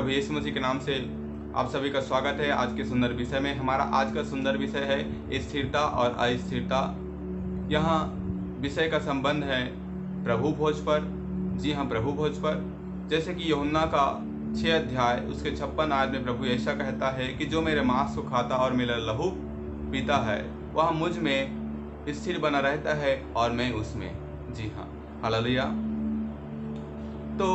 प्रभु यीशु मसीह के नाम से आप सभी का स्वागत है आज के सुंदर विषय में। हमारा आज का सुंदर विषय है स्थिरता और अस्थिरता। यहाँ विषय का संबंध है प्रभु भोज पर। जी हाँ, प्रभु भोज पर। जैसे कि यूहन्ना का 6 अध्याय उसके 56 आयत में प्रभु ऐसा कहता है कि जो मेरे मांस को खाता और मेरा लहू पीता है वह मुझ में स्थिर बना रहता है और मैं उसमें। जी हाँ, हालेलुया। तो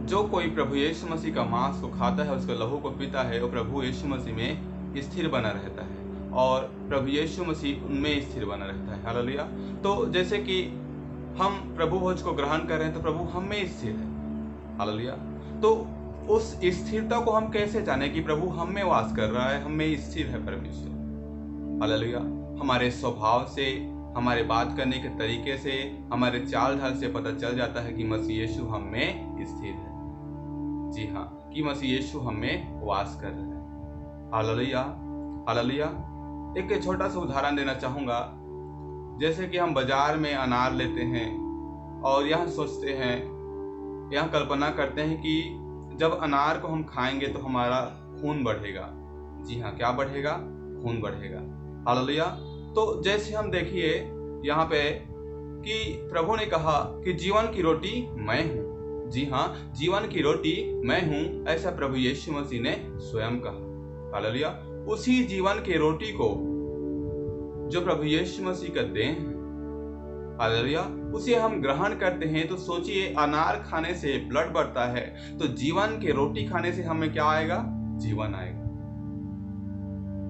जो कोई प्रभु यीशु मसीह का मांस को खाता है, उसके लहू को पीता है, वो प्रभु यीशु मसीह में स्थिर बना रहता है और प्रभु यीशु मसीह उनमें स्थिर बना रहता है। हालेलुया। तो जैसे कि हम प्रभु भोज को ग्रहण कर रहे हैं तो प्रभु हम में स्थिर है। हालेलुया। तो उस स्थिरता को हम कैसे जाने कि प्रभु हम में वास कर रहा है, हम में स्थिर है परमेश्वर। हालेलुया। हमारे स्वभाव से, हमारे बात करने के तरीके से, हमारे चाल ढाल से पता चल जाता है कि मसीह यीशु हम में स्थिर है। जी हाँ, कि मसीह यीशु हम में वास कर रहे हैं। Hallelujah, hallelujah. एक छोटा सा उदाहरण देना चाहूँगा। जैसे कि हम बाजार में अनार लेते हैं और यह सोचते हैं, यह कल्पना करते हैं कि जब अनार को हम खाएंगे तो हमारा खून बढ़ेगा। जी हाँ, क्या बढ़ेगा? खून बढ़ेगा। हालेलुया। तो जैसे हम देखिए यहाँ पे कि प्रभु ने कहा कि जीवन की रोटी मैं हूँ। जी हाँ, जीवन की रोटी मैं हूँ, ऐसा प्रभु यीशु मसीह ने स्वयं कहा। हालेलुया। उसी जीवन की रोटी को जो प्रभु यीशु मसीह का देह है, हालेलुया, उसे हम ग्रहण करते हैं। तो सोचिए, अनार खाने से ब्लड बढ़ता है, तो जीवन की रोटी खाने से हमें क्या आएगा? जीवन आएगा।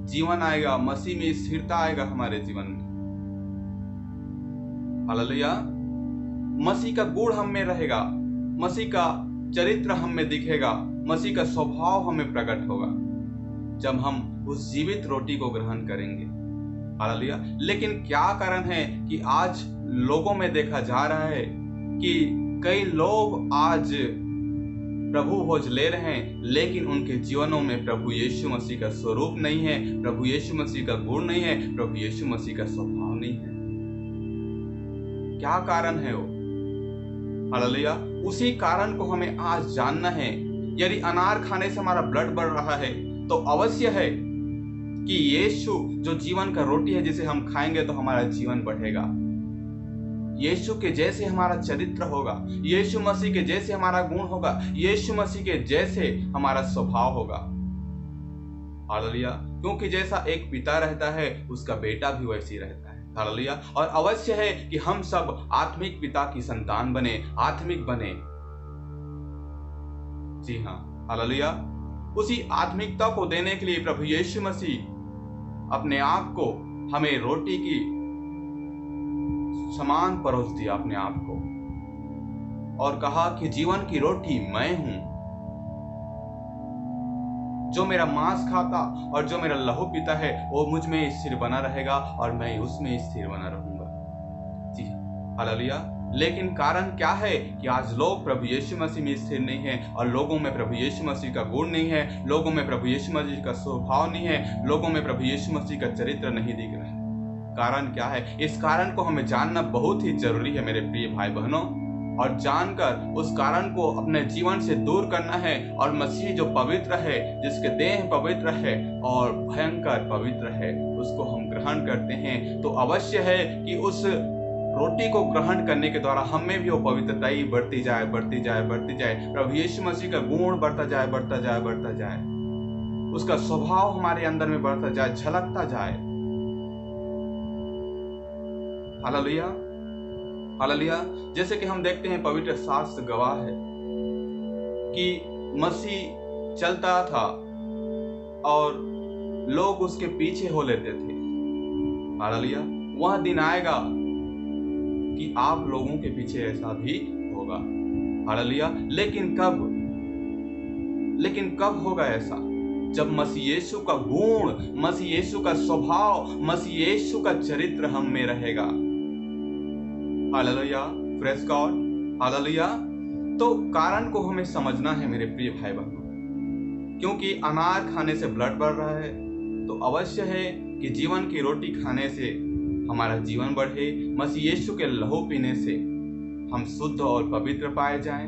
जीवन आएगा, मसीह में स्थिरता आएगा हमारे जीवन में। हालेलुया। मसीह का गुण हम में रहेगा, मसीह का चरित्र हम में दिखेगा, मसीह का स्वभाव हमें प्रकट होगा जब हम उस जीवित रोटी को ग्रहण करेंगे। हालेलुया। लेकिन क्या कारण है कि आज लोगों में देखा जा रहा है कि कई लोग आज प्रभु भोज ले रहे हैं, लेकिन उनके जीवनों में प्रभु यीशु मसीह का स्वरूप नहीं है, प्रभु यीशु मसीह का गुण नहीं है, प्रभु यीशु मसीह का स्वभाव नहीं है। क्या कारण है वो? हालेलुया। उसी कारण को हमें आज जानना है। यदि अनार खाने से हमारा ब्लड बढ़ रहा है तो अवश्य है कि यीशु जो जीवन का रोटी है, जिसे हम खाएंगे तो हमारा जीवन बढ़ेगा। यीशु के जैसे हमारा चरित्र होगा, यीशु मसीह के जैसे हमारा गुण होगा, यीशु मसीह के जैसे हमारा स्वभाव होगा। हालेलुया। क्योंकि जैसा एक पिता रहता है, उसका बेटा भी वैसे ही रहता है। हालेलुया। और अवश्य है कि हम सब आत्मिक पिता की संतान बने, आत्मिक बने। जी हाँ, हालेलुया। उसी आत्मिकता को देने के लिए प्रभु यीशु मसीह अपने आप को हमें रोटी की समान परोस दिया, अपने आप को, और कहा कि जीवन की रोटी मैं हूं। जो मेरा मांस खाता और जो मेरा लहू पीता है वो मुझ में स्थिर बना रहेगा और मैं उसमें स्थिर बना रहूंगा। जी हालेलुया। लेकिन कारण क्या है कि आज लोग प्रभु यीशु मसीह में स्थिर नहीं है और लोगों में प्रभु यीशु मसीह का गुण नहीं है, लोगों में प्रभु यीशु मसीह का स्वभाव नहीं है, लोगों में प्रभु यीशु मसीह का चरित्र नहीं दिख रहा है। कारण क्या है? इस कारण को हमें जानना बहुत ही जरूरी है मेरे प्रिय भाई बहनों, और जानकर उस कारण को अपने जीवन से दूर करना है। और मसीह जो पवित्र है, जिसके देह पवित्र है और भयंकर पवित्र है, उसको हम ग्रहण करते हैं तो अवश्य है कि उस रोटी को ग्रहण करने के द्वारा हम में भी वो पवित्रता ही बढ़ती जाए, बढ़ती जाए, बढ़ती जाए। प्रभु यीशु मसीह का गुण बढ़ता जाए, बढ़ता जाए, बढ़ता जाए। उसका स्वभाव हमारे अंदर में बढ़ता जाए, झलकता जाए। Hallelujah, hallelujah. जैसे कि हम देखते हैं, पवित्र शास्त्र गवाह है कि मसीह चलता था और लोग उसके पीछे हो लेते थे। हालेलुया। वह दिन आएगा कि आप लोगों के पीछे ऐसा भी होगा। हालेलुया। लेकिन कब होगा ऐसा? जब मसीह यीशु का गुण, मसीह यीशु का स्वभाव, मसीह यीशु का चरित्र हम में रहेगा। Hallelujah, praise God, hallelujah. तो कारण को हमें समझना है मेरे प्रिय भाई बहनों, क्योंकि अनार खाने से ब्लड बढ़ रहा है तो अवश्य है कि जीवन की रोटी खाने से हमारा जीवन बढ़े, मसीह यीशु के लहू पीने से हम शुद्ध और पवित्र पाए जाएं।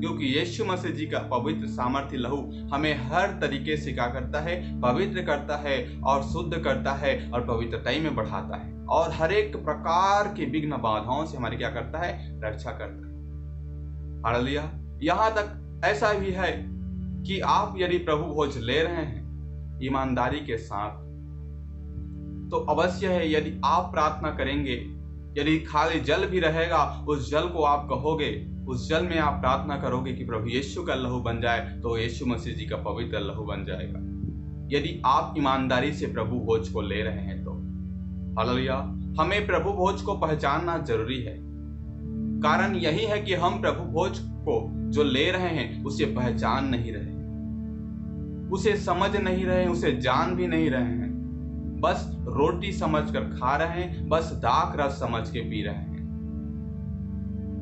क्योंकि यीशु मसीह जी का पवित्र सामर्थ्य लहू हमें हर तरीके से क्या करता है, पवित्र करता है और शुद्ध करता है और पवित्रता में बढ़ाता है और हर एक प्रकार की विघ्न बाधाओं से हमारी क्या करता है, रक्षा करता है। हालेलुया। यहाँ तक ऐसा भी है कि आप यदि प्रभु भोज ले रहे हैं ईमानदारी के साथ, तो अवश्य है यदि आप प्रार्थना करेंगे, यदि खाली जल भी रहेगा, उस जल को आप कहोगे, उस जल में आप प्रार्थना करोगे कि प्रभु यीशु का लहू बन जाए, तो यीशु मसीह जी का पवित्र लहू बन जाएगा। यदि आप ईमानदारी से प्रभु भोज को ले रहे हैं तो हालेलुया। हमें प्रभु भोज को पहचानना जरूरी है। कारण यही है कि हम प्रभु भोज को जो ले रहे हैं उसे पहचान नहीं रहे, उसे समझ नहीं रहे, उसे जान भी नहीं रहे हैं, बस रोटी समझकर खा रहे हैं, बस दाख रस समझ के पी रहे हैं।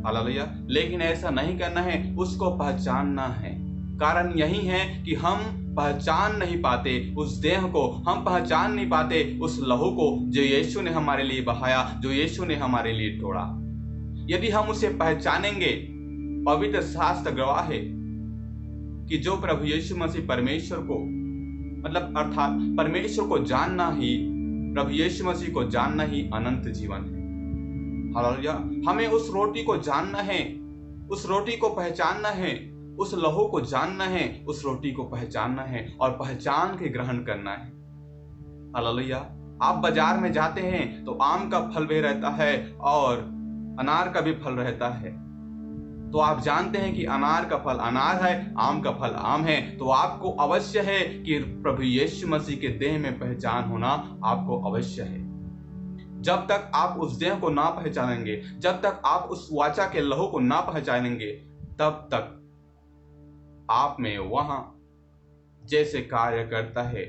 हालेलुया। लेकिन ऐसा नहीं करना है, उसको पहचानना है। कारण यही है कि हम पहचान नहीं पाते उस देह को, हम पहचान नहीं पाते उस लहू को जो यीशु ने हमारे लिए बहाया, जो यीशु ने हमारे लिए तोड़ा। यदि हम उसे पहचानेंगे, पवित्र शास्त्र गवाह है कि जो प्रभु यीशु मसीह परमेश्वर को मतलब अर्थात परमेश्वर को जानना ही, प्रभु यीशु मसीह को जानना ही अनंत जीवन है। हालेलुया। हमें उस रोटी को जानना है, उस रोटी को पहचानना है, उस लहू को जानना है, उस रोटी को पहचानना है और पहचान के ग्रहण करना है। हालेलुया। आप बाजार में जाते हैं तो आम का फल भी रहता है और अनार का भी फल रहता है, तो आप जानते हैं कि अनार का फल अनार है, आम का फल आम है, तो आपको अवश्य है कि प्रभु यीशु मसीह के देह में पहचान होना आपको अवश्य है। जब तक आप उस देह को ना पहचानेंगे, जब तक आप उस वाचा के लहू को ना पहचानेंगे, तब तक आप में वहां जैसे कार्य करता है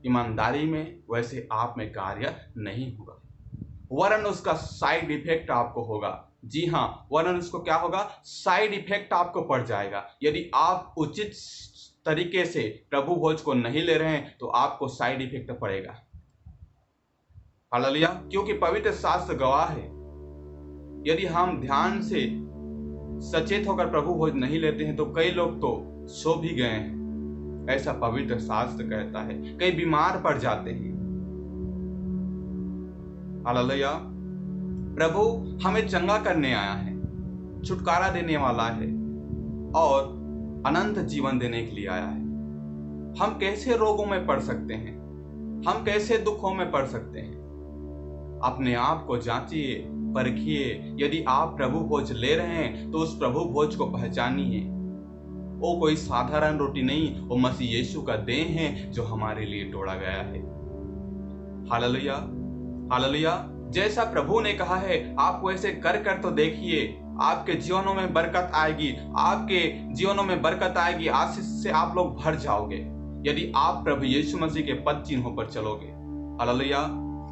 ईमानदारी में, वैसे आप में कार्य नहीं होगा, वरन उसका साइड इफेक्ट आपको होगा। जी हाँ, वरन उसको क्या होगा, साइड इफेक्ट आपको पड़ जाएगा। यदि आप उचित तरीके से प्रभु भोज को नहीं ले रहे हैं तो आपको साइड इफेक्ट पड़ेगा। हालेलुया। क्योंकि पवित्र शास्त्र गवाह है, यदि हम ध्यान से सचेत होकर प्रभु भोज नहीं लेते हैं तो कई लोग तो सो भी गए हैं, ऐसा पवित्र शास्त्र कहता है। कई बीमार पड़ जाते हैं। हालेलुया। प्रभु हमें चंगा करने आया है, छुटकारा देने वाला है और अनंत जीवन देने के लिए आया है। हम कैसे रोगों में पड़ सकते हैं, हम कैसे दुखों में पड़ सकते हैं? अपने आप को जांचिए, परखिए। यदि आप प्रभु भोज ले रहे हैं तो उस प्रभु भोज को पहचानिए। वो कोई साधारण रोटी नहीं, वो मसीह यीशु का देह है जो हमारे लिए तोड़ा गया है। हालेलुया। हालेलुया। जैसा प्रभु ने कहा है आप वैसे कर कर तो देखिए, आपके जीवनों में बरकत आएगी, आपके जीवनों में बरकत आएगी, आशीष से आप लोग भर जाओगे यदि आप प्रभु यीशु मसीह के पद चिन्हों पर चलोगे। हालेलुया।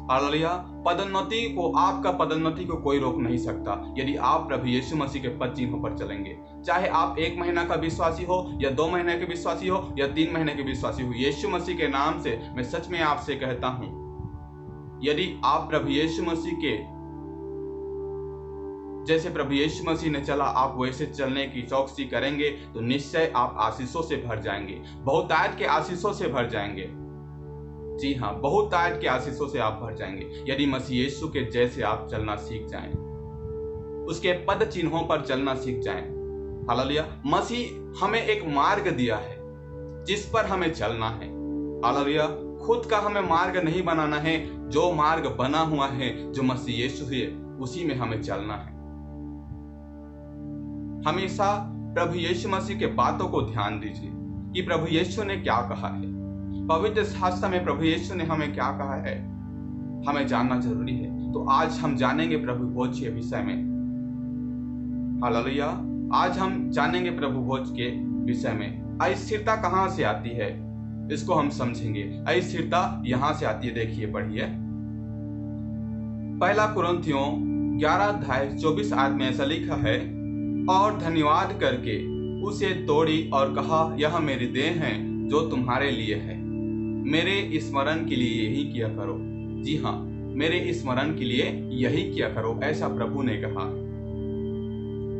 हालेलुया। पदोन्नति को, आपका पदोन्नति को कोई रोक नहीं सकता यदि आप प्रभु यीशु मसीह के पद चिन्हों पर चलेंगे। चाहे आप 1 महीना का विश्वासी हो या 2 महीने के विश्वासी हो या 3 महीने के विश्वासी हो, यीशु मसीह के नाम से मैं सच में आपसे कहता हूं, यदि आप प्रभु यीशु मसीह के जैसे प्रभु यीशु मसीह ने चला, आप वैसे चलने की चौकसी करेंगे तो निश्चय आप आशीषों से भर जाएंगे, बहुतायत के आशीषों से भर जाएंगे। जी हाँ, बहुतायत के आशीषों से आप भर जाएंगे यदि मसीह यीशु के जैसे आप चलना सीख जाएं, उसके पद चिन्हों पर चलना सीख जाएं। हालेलुया। मसीह हमें एक मार्ग दिया है जिस पर हमें चलना है। हालेलुया। खुद का हमें मार्ग नहीं बनाना है, जो मार्ग बना हुआ है, जो मसीह यीशु है, उसी में हमें चलना है। हमेशा प्रभु यीशु मसीह के बातों को ध्यान दीजिए कि प्रभु यीशु ने क्या कहा है। पवित्र शास्त्र में प्रभु यीशु ने हमें क्या कहा है, हमें जानना जरूरी है। तो आज हम जानेंगे प्रभु भोज के विषय में। हालेलुया। आज हम जानेंगे प्रभु भोज के विषय में। अस्थिरता कहां से आती है इसको हम समझेंगे। अस्थिरता यहां से आती है, देखिए पढ़िए। 1 कुरिन्थियों 11:24 में ऐसा लिखा है, और धन्यवाद करके उसे तोड़ी और कहा, यह मेरी देह है जो तुम्हारे लिए है, मेरे स्मरण के लिए यही किया करो। जी हाँ, मेरे स्मरण के लिए यही किया करो, ऐसा प्रभु ने कहा।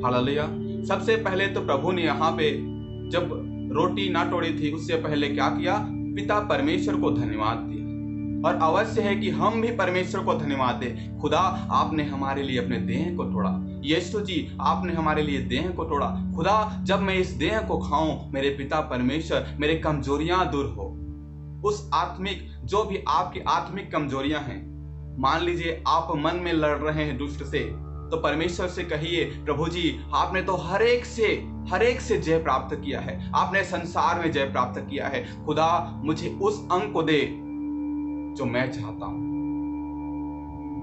हालेलुया। सबसे पहले तो प्रभु ने यहाँ पे जब रोटी ना तोड़ी थी उससे पहले क्या किया, पिता परमेश्वर को धन्यवाद दिया। और अवश्य है कि हम भी परमेश्वर को धन्यवाद दें। खुदा आपने हमारे लिए अपने देह को तोड़ा, यीशु जी आपने हमारे लिए देह को तोड़ा। खुदा जब मैं इस देह को खाऊं, मेरे पिता परमेश्वर मेरे कमजोरियां दूर हो। उस आत्मिक जो भी आपकी आत्मिक कमजोरियां हैं, मान लीजिए आप मन में लड़ रहे हैं दुष्ट से, तो परमेश्वर से कहिए, प्रभु जी आपने तो हर एक से जय प्राप्त किया है, आपने संसार में जय प्राप्त किया है। खुदा मुझे उस अंग को दे जो मैं चाहता हूं।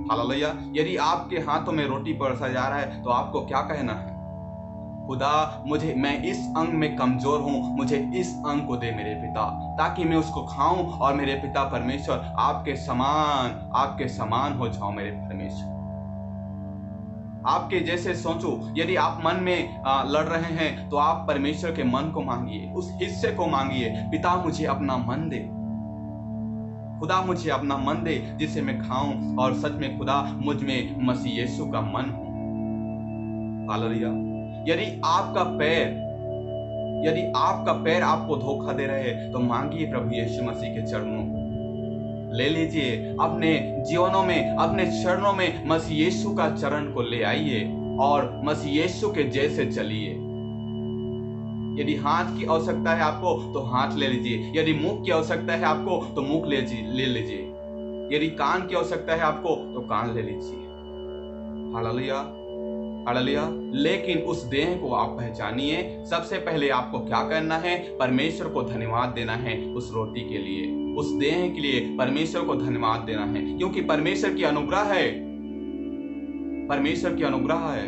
हालेलुया। यदि आपके हाथों में रोटी परोसा जा रहा है तो आपको क्या कहना है, खुदा मैं इस अंग में कमजोर हूं, मुझे इस अंग को दे मेरे पिता, ताकि मैं उसको खाऊं और मेरे पिता परमेश्वर आपके समान हो जाऊं। मेरे परमेश्वर आपके जैसे सोचो। यदि आप मन में लड़ रहे हैं तो आप परमेश्वर के मन को मांगिए, उस हिस्से को मांगिए, पिता मुझे अपना मन दे, खुदा मुझे अपना मन दे जिसे मैं खाऊं और सच में खुदा मुझ में मसीह यीशु का मन हो। हालेलुया। यदि आपका पैर आपको धोखा दे रहे हैं तो मांगिए प्रभु यीशु मसीह के चरणों को ले लीजिए, अपने जीवनों में अपने चरणों में मसीह यीशु का चरण को ले आइए और मसीह यीशु के जैसे चलिए। यदि हाथ की आवश्यकता है आपको तो हाथ ले लीजिए, यदि मुख की आवश्यकता है आपको तो मुख ले लीजिए, यदि कान की आवश्यकता है आपको तो कान ले लीजिए। Hallelujah, hallelujah. लेकिन उस देह को आप पहचानिए। सबसे पहले आपको क्या करना है, परमेश्वर को धन्यवाद देना है उस रोटी के लिए, उस देह के लिए परमेश्वर को धन्यवाद देना है, क्योंकि परमेश्वर की अनुग्रह है, परमेश्वर की अनुग्रह है।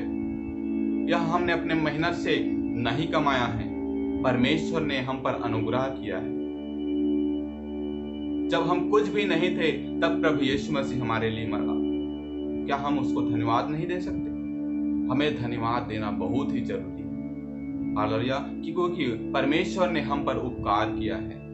यह हमने अपने मेहनत से नहीं कमाया है, परमेश्वर ने हम पर अनुग्रह किया है। जब हम कुछ भी नहीं थे तब प्रभु यीशु मसीह हमारे लिए मरा। क्या हम उसको धन्यवाद नहीं दे सकते? हमें धन्यवाद देना बहुत ही जरूरी है। हालेलुया। क्योंकि परमेश्वर ने हम पर उपकार किया है।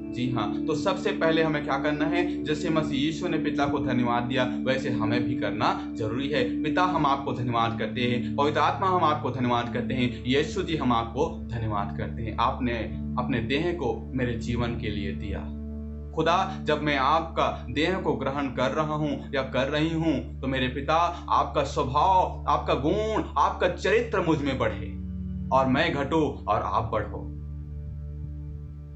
जी हाँ, तो सबसे पहले हमें क्या करना है, जैसे मसीह यीशु ने पिता को धन्यवाद दिया वैसे हमें भी करना जरूरी है। पिता हम आपको धन्यवाद करते हैं, पवित्र आत्मा हम आपको धन्यवाद करते हैं, यीशु जी हम आपको धन्यवाद करते हैं, आपने अपने देह को मेरे जीवन के लिए दिया। खुदा जब मैं आपका देह को ग्रहण कर रहा हूं या कर रही हूं तो मेरे पिता आपका स्वभाव, आपका गुण, आपका चरित्र मुझ में बढ़े और मैं घटूं और आप बढ़ो।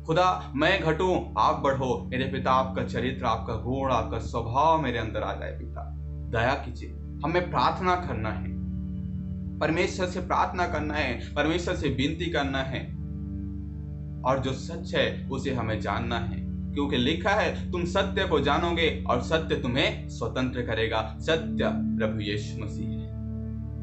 खुदा मैं घटूं आप बढ़ो, मेरे पिता आपका चरित्र, आपका गुण, आपका स्वभाव मेरे अंदर आ जाए। पिता दया कीजिए। हमें प्रार्थना करना है, परमेश्वर से प्रार्थना करना है, परमेश्वर से विनती करना है और जो सच है उसे हमें जानना है, क्योंकि लिखा है तुम सत्य को जानोगे और सत्य तुम्हें स्वतंत्र करेगा। सत्य प्रभु यीशु मसीह है।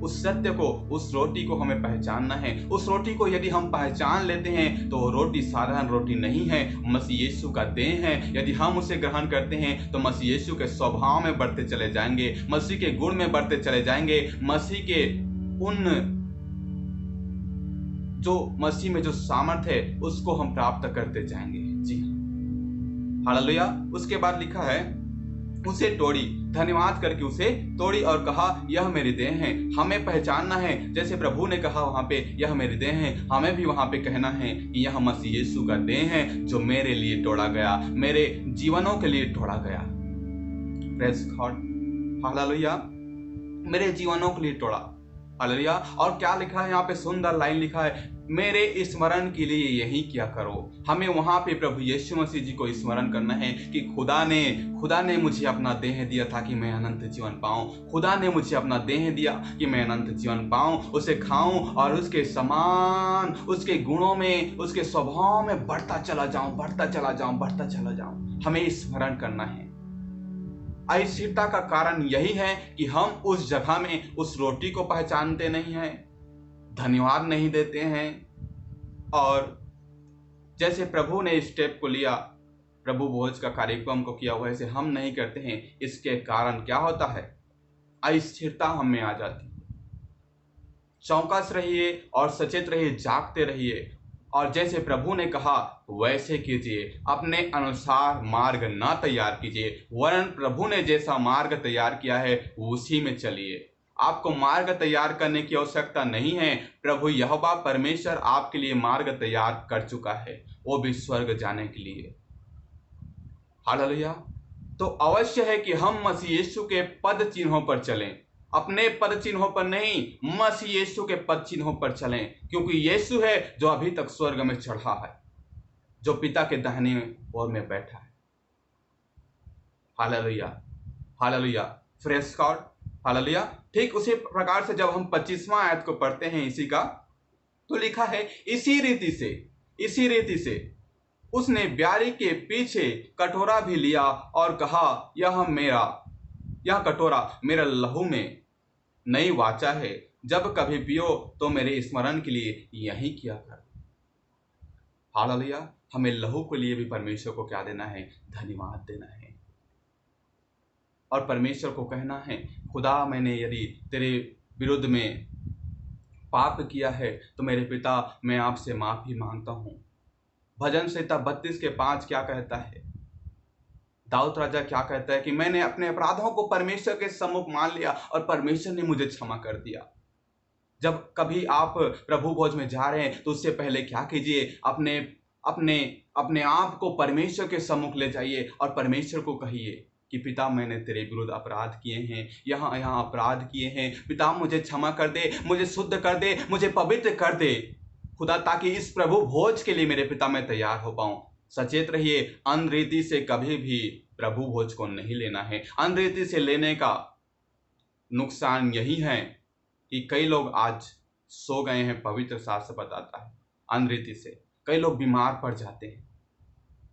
उस सत्य को, उस रोटी को हमें पहचानना है। उस रोटी को यदि हम पहचान लेते हैं तो रोटी साधारण रोटी नहीं है, मसीह यीशु का देह है। यदि हम उसे ग्रहण करते हैं तो मसीह यीशु के स्वभाव में बढ़ते चले जाएंगे, मसीह के गुण में बढ़ते चले जाएंगे, मसीह के मसीह में जो सामर्थ्य है उसको हम प्राप्त करते जाएंगे। जी हालेलुया। उसके बाद लिखा है उसे तोड़ी, धन्यवाद करके उसे तोड़ी और कहा यह मेरी देह है। हमें पहचानना है, जैसे प्रभु ने कहा वहां पे यह मेरी देह है, हमें भी वहां पे कहना है कि यह मसीह यीशु का देह है जो मेरे लिए तोड़ा गया, मेरे जीवनों के लिए तोड़ा गया। Praise God, hallelujah. मेरे जीवनों के लिए तोड़ा, हालेलुया। और क्या लिखा है यहाँ पे, सुंदर लाइन लिखा है, मेरे स्मरण के लिए यही किया करो। हमें वहां पे प्रभु यीशु मसीह जी को स्मरण करना है कि खुदा ने मुझे अपना देह दिया ताकि मैं अनंत जीवन पाऊं। खुदा ने मुझे अपना देह दिया कि मैं अनंत जीवन पाऊं, उसे खाऊं और उसके समान, उसके गुणों में, उसके स्वभाव में बढ़ता चला जाऊं, बढ़ता चला जाऊं, बढ़ता चला जाऊं। हमें स्मरण करना है। अस्थिरता का कारण यही है कि हम उस जगह में उस रोटी को पहचानते नहीं हैं, धन्यवाद नहीं देते हैं, और जैसे प्रभु ने स्टेप को लिया, प्रभु भोज का कार्यक्रम को किया, वैसे हम नहीं करते हैं। इसके कारण क्या होता है, अस्थिरता हम में आ जाती है। चौकस रहिए और सचेत रहिए, जागते रहिए और जैसे प्रभु ने कहा वैसे कीजिए। अपने अनुसार मार्ग ना तैयार कीजिए, वरन प्रभु ने जैसा मार्ग तैयार किया है उसी में चलिए। आपको मार्ग तैयार करने की आवश्यकता नहीं है। प्रभु यहोवा परमेश्वर आपके लिए मार्ग तैयार कर चुका है, वो भी स्वर्ग जाने के लिए। हालेलुया। तो अवश्य है कि हम मसीह यीशु के पद चिन्हों पर चलें, अपने पद चिन्हों पर नहीं, मसीह यीशु के पद चिन्हों पर चलें, क्योंकि यीशु है जो अभी तक स्वर्ग में चढ़ा है, जो पिता के दाहिने ओर में बैठा है। Hallelujah, hallelujah, praise God, hallelujah. ठीक उसी प्रकार से जब हम 25वां आयत को पढ़ते हैं इसी का, तो लिखा है इसी रीति से उसने ब्यारी के पीछे कटोरा भी लिया और कहा, यह कटोरा मेरा लहू में नई वाचा है, जब कभी पियो तो मेरे स्मरण के लिए यही किया कर। हालेलुया। हमें लहू के लिए भी परमेश्वर को क्या देना है? धन्यवाद देना है, और परमेश्वर को कहना है, खुदा मैंने यदि तेरे विरुद्ध में पाप किया है तो मेरे पिता मैं आपसे माफी मांगता हूं। भजन संहिता 32:5 क्या कहता है? दाऊद राजा क्या कहता है कि मैंने अपने अपराधों को परमेश्वर के सम्मुख मान लिया और परमेश्वर ने मुझे क्षमा कर दिया। जब कभी आप प्रभु भोज में जा रहे हैं तो उससे पहले क्या कीजिए? अपने आप को परमेश्वर के सम्मुख ले जाइए और परमेश्वर को कहिए कि पिता मैंने तेरे विरुद्ध अपराध किए हैं, यहाँ अपराध किए हैं, पिता मुझे क्षमा कर दे, मुझे शुद्ध कर दे, मुझे पवित्र कर दे खुदा, ताकि इस प्रभु भोज के लिए मेरे पिता मैं तैयार हो पाऊं। सचेत रहिए, अनरीति से कभी भी प्रभु भोज को नहीं लेना है। अनरीति से लेने का नुकसान यही है कि कई लोग आज सो गए हैं, पवित्र शास्त्र बताता है। अनरीति से कई लोग बीमार पड़ जाते हैं।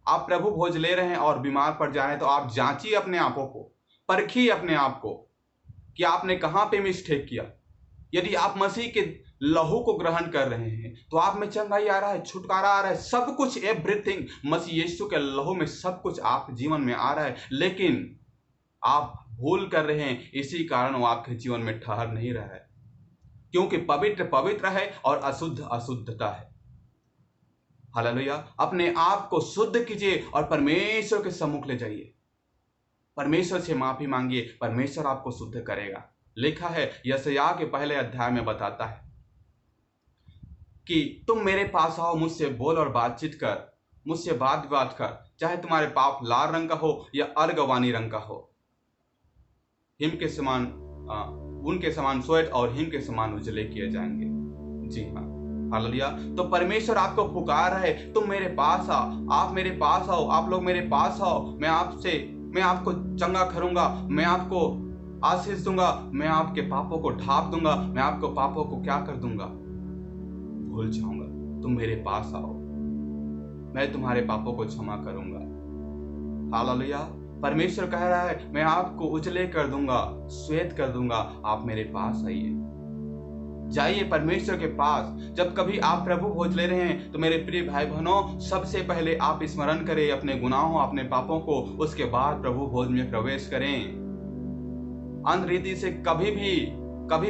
आप प्रभु भोज ले रहे हैं और बीमार पड़ जा रहे हैं तो आप जांचिए अपने आपों को, परखिए अपने आप को कि आपने कहां पे मिस्टेक किया। यदि आप मसीह के लहू को ग्रहण कर रहे हैं तो आप में चंगाई आ रहा है, छुटकारा आ रहा है, सब कुछ, एवरीथिंग मसीह यीशु के लहू में सब कुछ आप जीवन में आ रहा है, लेकिन आप भूल कर रहे हैं। इसी कारण वो आपके जीवन में ठहर नहीं रहा है, क्योंकि पवित्र पवित्र है और अशुद्ध अशुद्धता है। हालेलुया। अपने आप को शुद्ध कीजिए और परमेश्वर के सम्मुख ले जाइए, परमेश्वर से माफी मांगिए, परमेश्वर आपको शुद्ध करेगा। लिखा है यशायाह के पहले अध्याय में बताता है कि तुम मेरे पास आओ, मुझसे बोल और बातचीत कर, मुझसे बात विवाद कर, चाहे तुम्हारे पाप लाल रंग का हो या अर्गवानी रंग का हो, हिम के समान उनके समान श्वेत और हिम के समान उजले किए जाएंगे। जी हाँ, हालेलुया। तो परमेश्वर आपको पुकार रहा है, तुम मेरे पास आओ, आप मेरे पास आओ, आप लोग मेरे पास आओ, मैं आपको चंगा करूंगा, मैं आपको आशीष दूंगा, मैं आपके पापों को ढांप दूंगा, मैं आपको पापों को क्या कर दूंगा? भूल जाऊंगा। तुम मेरे पास आओ, मैं तुम्हारे पापों को क्षमा करूंगा। हालेलुया। परमेश्वर कह रहा है, मैं आपको उजले कर दूंगा, श्वेत कर दूंगा, आप मेरे पास आइए, जाइए परमेश्वर के पास। जब कभी आप प्रभु भोज ले रहे हैं तो मेरे प्रिय भाई बहनों, सबसे पहले आप स्मरण करें अपने गुनाहों, अपने पापों को, उसके बाद प्रभु भोज में प्रवेश करें। अनरीति से कभी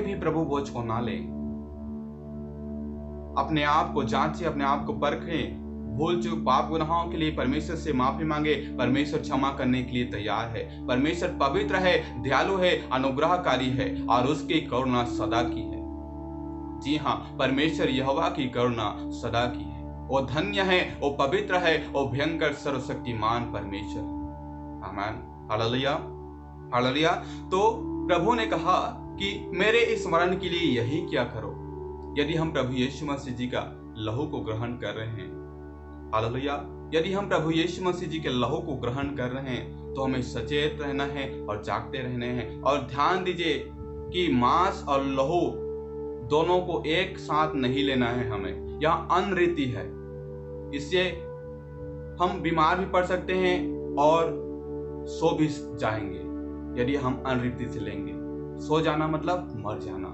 भी प्रभु भोज को ना लें। अपने आप को जांचिए, अपने आप को परखें, भूल चूक पाप गुनाहों के लिए परमेश्वर से माफी मांगे। परमेश्वर क्षमा करने के लिए तैयार है। परमेश्वर पवित्र है, दयालु है, अनुग्रहकारी है और उसकी करुणा सदा की है। जी हाँ, परमेश्वर यहोवा की करुणा सदा की है। वो धन्य है, वो पवित्र है, वो भयंकर सर्वशक्तिमान परमेश्वर। आमीन, हालेलुया, हालेलुया। तो प्रभु ने कहा कि मेरे स्मरण के लिए यही क्या करो। यदि हम प्रभु यीशु मसीह जी का लहू को ग्रहण कर रहे हैं, हालेलुया, यदि हम प्रभु यीशु मसीह जी के लहू को ग्रहण कर रहे हैं तो हमें सचेत रहना है और जागते रहने हैं। और ध्यान दीजिए कि मांस और लहू दोनों को एक साथ नहीं लेना है हमें। यह अनरीति है, इससे हम बीमार भी पड़ सकते हैं और सो भी जाएंगे। यदि हम अनरीति से लेंगे, सो जाना मतलब मर जाना।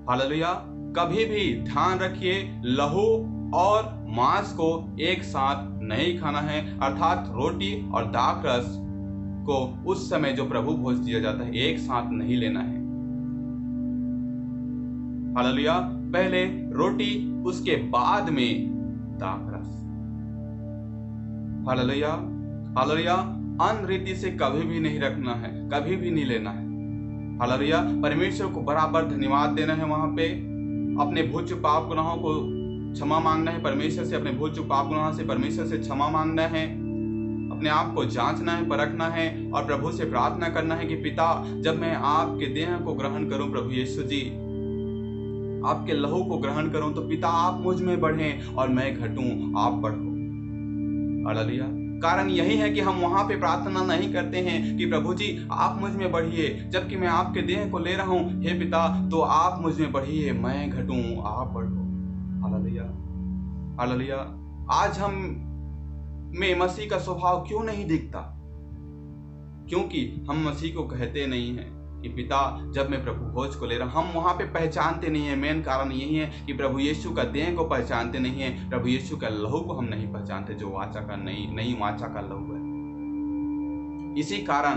हालेलुया। कभी भी ध्यान रखिए, लहू और मांस को एक साथ नहीं खाना है, अर्थात रोटी और दाख रस को उस समय जो प्रभु भोज दिया जाता है एक साथ नहीं लेना है। हालेलुया। पहले रोटी, उसके बाद में दाख रस। Hallelujah, hallelujah. अनरीति से कभी भी नहीं रखना है, कभी भी नहीं लेना है। हालेलुया। परमेश्वर को बराबर धन्यवाद देना है, वहां पे अपने भूल चूक पाप गुनाहों को क्षमा मांगना है परमेश्वर से, अपने भूल चूक पाप गुनाहों से परमेश्वर से क्षमा मांगना है, अपने आप को जांचना है, परखना है और प्रभु से प्रार्थना करना है कि पिता, जब मैं आपके देह को ग्रहण करूं, प्रभु यीशु जी आपके लहू को ग्रहण करूं, तो पिता आप मुझ में बढ़ें और मैं घटूं, आप बढ़ो। हालेलुया। कारण यही है कि हम वहां पे प्रार्थना नहीं करते हैं कि प्रभु जी आप मुझ में बढ़िए, जबकि मैं आपके देह को ले रहा हूं, हे पिता तो आप मुझ में बढ़िए, मैं घटूं, आप बढ़ो। Hallelujah, hallelujah. आज हम में मसीह का स्वभाव क्यों नहीं दिखता? क्योंकि हम मसीह को कहते नहीं हैं कि पिता, जब मैं प्रभु भोज को ले रहा हूं, हम वहां पे पहचानते नहीं है। मेन कारण यही है कि प्रभु यीशु का देह को पहचानते नहीं है, प्रभु यीशु का लहू को हम नहीं पहचानते, जो वाचा का नई वाचा का लहू है। इसी कारण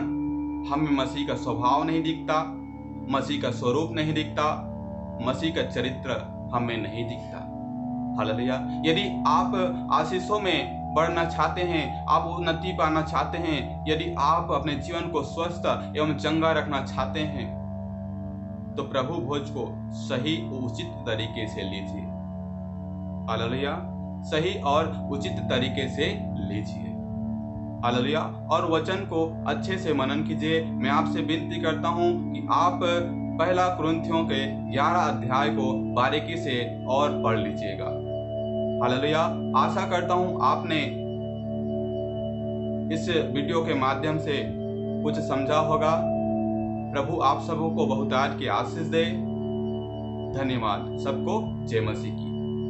हमें मसीह का स्वभाव नहीं दिखता, मसीह का स्वरूप नहीं दिखता, मसीह का चरित्र हमें नहीं दिखता। हालेलुया। यदि आप आशीषों में बढ़ना चाहते हैं, आप उन्नति पाना चाहते हैं, यदि आप अपने जीवन को स्वस्थ एवं चंगा रखना चाहते हैं, तो प्रभु भोज को सही और उचित तरीके से लीजिए। हालेलुया। सही और उचित तरीके से लीजिए। हालेलुया। और वचन को अच्छे से मनन कीजिए। मैं आपसे विनती करता हूं कि आप पहला कुरिन्थियों के 11 अध्याय को बारीकी से और पढ़ लीजिएगा। हालेलुया। आशा करता हूं आपने इस वीडियो के माध्यम से कुछ समझा होगा। प्रभु आप सबों को बहुतायत की आशीष दे। धन्यवाद। सबको जय मसीह की।